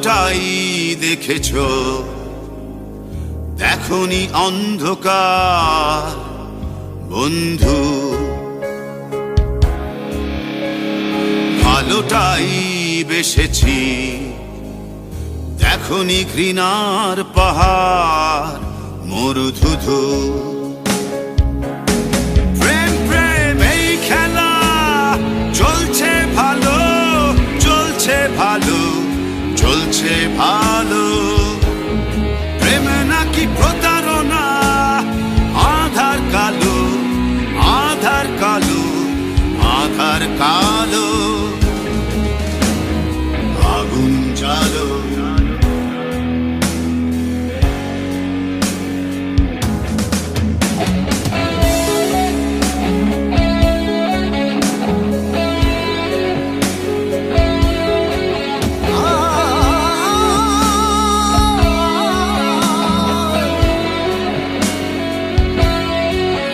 আলোটাই দেখেছো, দেখোনি অন্ধকার বন্ধু। ভালোটাই বেসেছি, দেখোনি ঘৃণার পাহাড় মরুধুধু। প্রেম প্রেম এই খেলা চলছে ভালো, চলছে ভালো, চলছে ভালো। প্রেম নাকি প্রতারণা, আধার কালো, আধার কালো, আধার কালো। আগুন জ্বালো,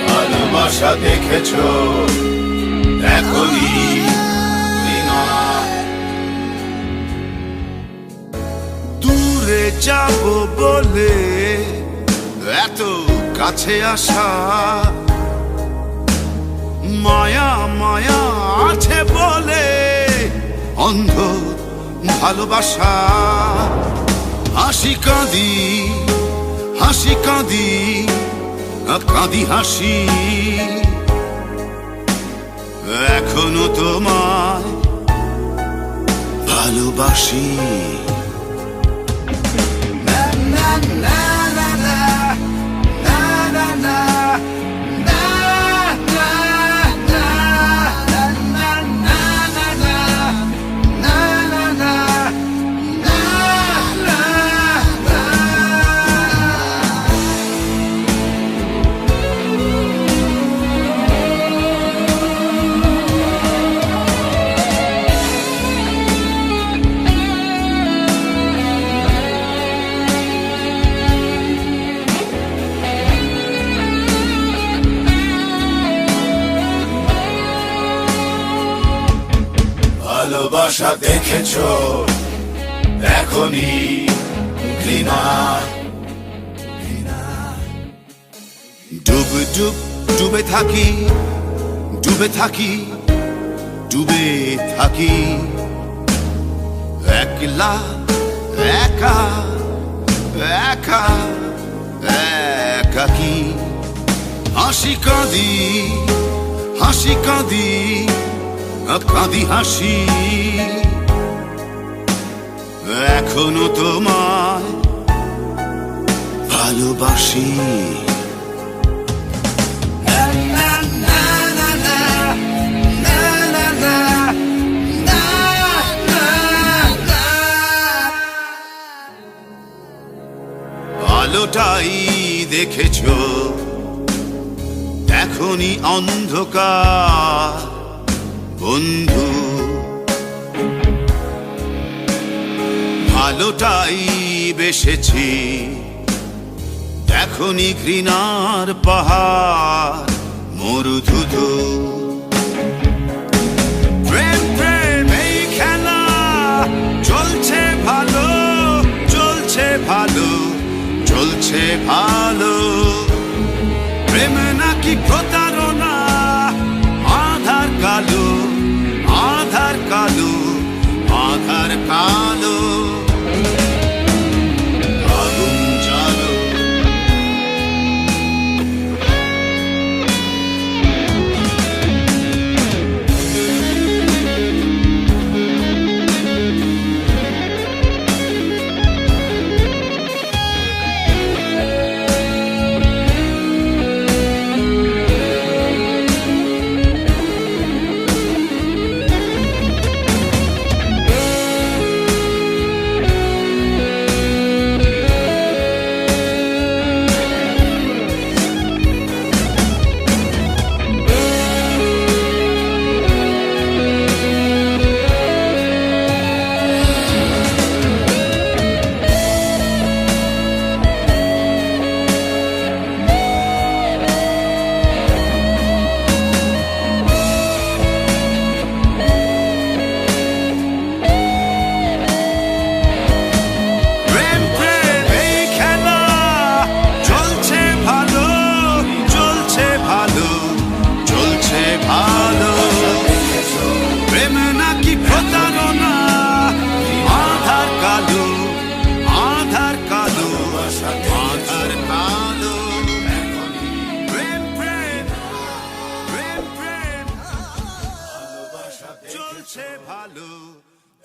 ভালোবাসা দেখেছো, দেখোনি ঘৃণা। দূরে যাবো বলে এত কাছে আসা, মায়া মায়া আছে বলে অন্ধ ভালোবাসা। হাসি কাঁদি, হাসি কাঁদি, কাঁদি হাসি, এখনো তোমায় ভালোবাসি। না না না না না না না না না না না না না না না। ভালোবাসা দেখেছো, দেখোনি ঘৃণা। ডুব ডুব ডুবে থাকি, ডুবে থাকি, ডুবে থাকি, একলা একা একা একাকি। হাসি কাঁদি, হাসি কাঁদি, কাঁদি হাসি, এখনো তোমায় ভালোবাসি। আলোটাই দেখেছো, দেখোনি অন্ধকার বন্ধু। ভালোটাই বেসেছি, দেখোনি ঘৃণার পাহাড় মরুধুধু। প্রেম প্রেম এই খেলা চলছে ভালো, চলছে ভালো, চলছে ভালো। প্রেম নাকি প্রতারণা, আধার কালো, আধার কালো, আধার কালো। আগুন জ্বালো,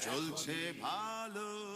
চলছে ভালো।